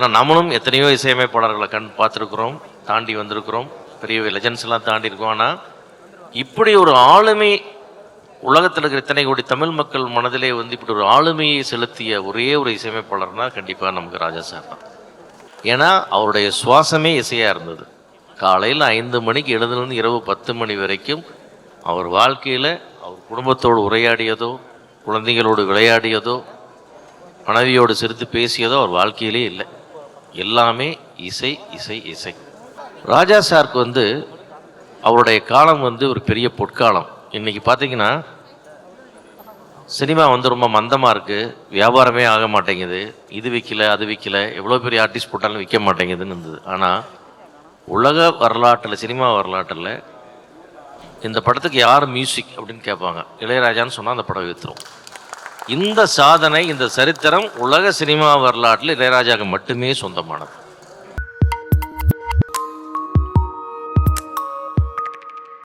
ஏன்னா நம்மளும் எத்தனையோ இசையமைப்பாளர்களை பார்த்துருக்குறோம், தாண்டி வந்திருக்கிறோம், பெரிய லெஜண்ட்ஸ்லாம் தாண்டி இருக்கோம். ஆனால் இப்படி ஒரு ஆளுமை உலகத்தில் இருக்கிற இத்தனை கோடி தமிழ் மக்கள் மனதிலே வந்து இப்படி ஒரு ஆளுமையை செலுத்திய ஒரே ஒரு இசையமைப்பாளர்னா கண்டிப்பாக நமக்கு ராஜா சார் தான். ஏன்னா அவருடைய சுவாசமே இசையாக இருந்தது. காலையில் 5 மணிக்கு எழுதுலேருந்து இரவு 10 மணி வரைக்கும் அவர் வாழ்க்கையில் அவர் குடும்பத்தோடு உரையாடியதோ, குழந்தைகளோடு விளையாடியதோ, மனைவியோடு சிரித்து பேசியதோ அவர் வாழ்க்கையிலே இல்லை. எல்லாமே இசை இசை இசை. ராஜா சாருக்கு வந்து அவருடைய காலம் வந்து ஒரு பெரிய பொற்காலம். இன்றைக்கி பார்த்தீங்கன்னா சினிமா வந்து ரொம்ப மந்தமாக இருக்குது, வியாபாரமே ஆக மாட்டேங்குது, இது விற்கல அது விற்கல, எவ்வளோ பெரிய ஆர்டிஸ்ட் போட்டாலும் விற்க மாட்டேங்குதுன்னு இருந்தது. ஆனால் உலக வரலாற்றில், சினிமா வரலாற்றில் இந்த படத்துக்கு யார் மியூசிக் அப்படின்னு கேட்பாங்க, இளையராஜான்னு சொன்னால் அந்த படம் விற்றுரும். இந்த சாதனை, இந்த சரித்திரம் உலக சினிமா வரலாற்றில் இளையராஜாவுக்கு மட்டுமே சொந்தமானது.